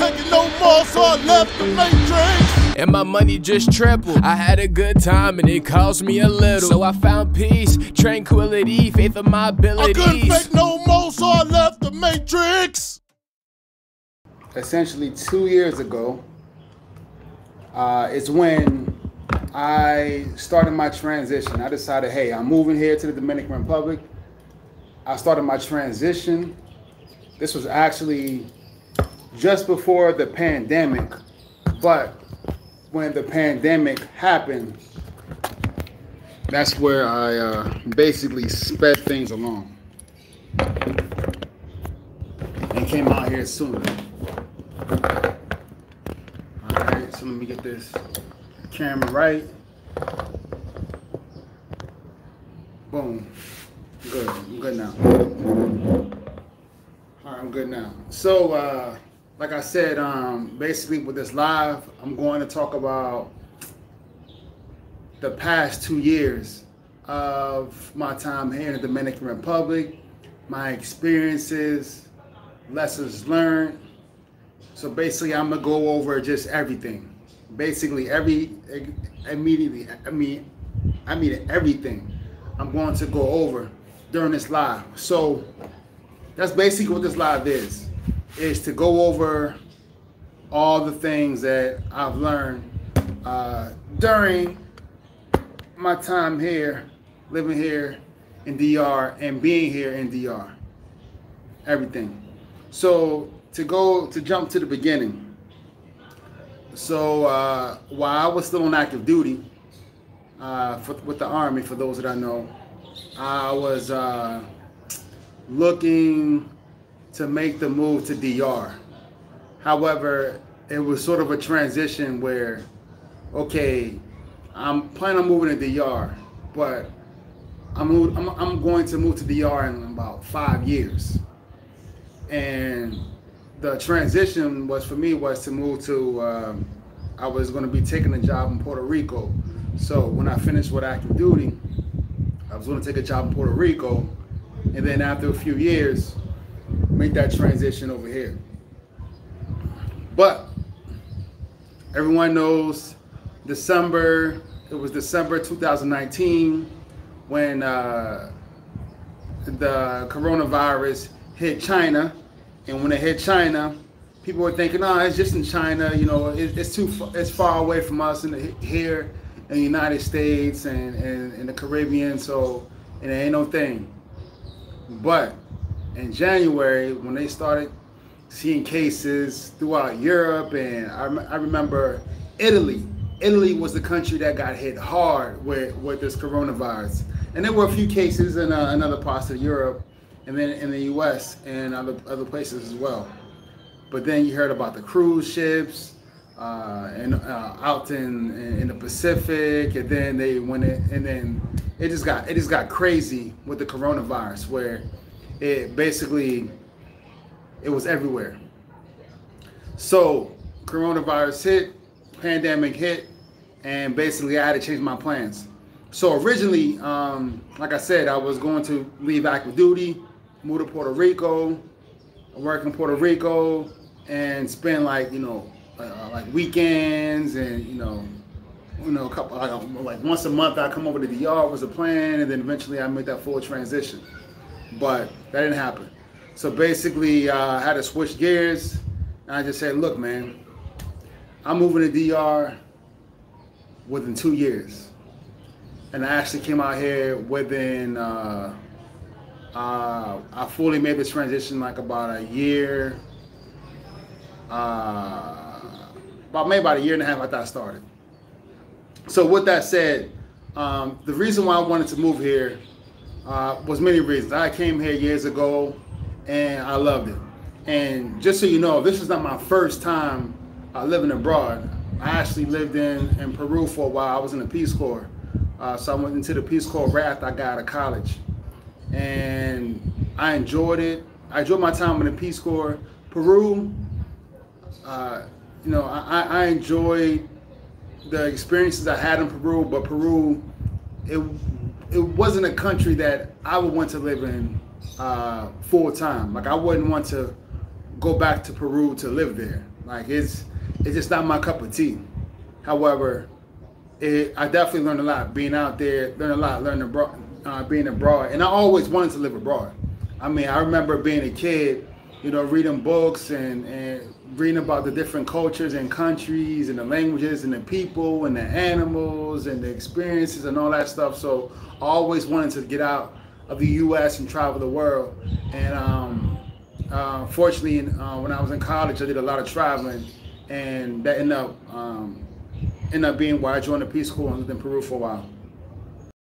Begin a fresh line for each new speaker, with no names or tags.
take it no more, so I left the matrix.
And my money just tripled. I had a good time and it cost me a little. So I found peace, tranquility, faith in my abilities.
I couldn't fake no more, so I left the matrix.
Essentially 2 years ago is when I started my transition. I decided, hey, I'm moving here to the Dominican Republic. I started my transition. This was actually just before the pandemic, but when the pandemic happened, that's where I basically sped things along and came out here sooner. All right, so let me get this camera right. Boom. Good. I'm good now. All right, I'm good now. So, like I said, basically with this live, I'm going to talk about the past 2 years of my time here in the Dominican Republic, my experiences, lessons learned. So basically, I'm gonna go over just everything. Basically, everything I'm going to go over during this live. So that's basically what this live is to go over all the things that I've learned during my time here, living here in DR and being here in DR. Everything. So to jump to the beginning. So while I was still on active duty with the Army, for those that I know, I was looking to make the move to DR. However, it was sort of a transition where, okay, I'm planning on moving to DR, but I'm going to move to DR in about 5 years. And the transition was, for me, was to move to, I was going to be taking a job in Puerto Rico. So when I finished with active duty, I was going to take a job in Puerto Rico, and then after a few years, make that transition over here. But everyone knows it was December 2019 when the coronavirus hit China. And when it hit China, people were thinking, oh, it's just in China, you know, it's far away from us here in the United States and in the Caribbean, so it ain't no thing. But in January, when they started seeing cases throughout Europe, and I remember Italy was the country that got hit hard with this coronavirus. And there were a few cases in other parts of Europe, and then in the U.S. and other places as well. But then you heard about the cruise ships and out in the Pacific, and then it just got crazy with the coronavirus, where it was everywhere. So coronavirus hit, pandemic hit, and basically I had to change my plans. So originally, like I said, I was going to leave active duty, move to Puerto Rico, work in Puerto Rico, and spend like weekends, and a couple, like once a month I come over to DR was a plan, and then eventually I made that full transition. But that didn't happen. So basically I had to switch gears, and I just said, look, man, I'm moving to DR within 2 years. And I actually came out here within, I fully made this transition like about a year, about a year and a half after I started. So with that said, the reason why I wanted to move here was many reasons. I came here years ago and I loved it. And just so you know, this is not my first time living abroad. I actually lived in Peru for a while. I was in the Peace Corps. So I went into the Peace Corps right after I got out of college. And I enjoyed it. I enjoyed my time in the Peace Corps. Peru, I enjoyed the experiences I had in Peru, but Peru, it wasn't a country that I would want to live in full time. Like I wouldn't want to go back to Peru to live there. Like it's just not my cup of tea. However, I definitely learned a lot being out there. Learning abroad, being abroad, and I always wanted to live abroad. I mean, I remember being a kid, you know, reading books and reading about the different cultures and countries and the languages and the people and the animals and the experiences and all that stuff. So I always wanted to get out of the U.S. and travel the world. And fortunately, when I was in college, I did a lot of traveling, and that ended up being why I joined the Peace Corps and lived in Peru for a while.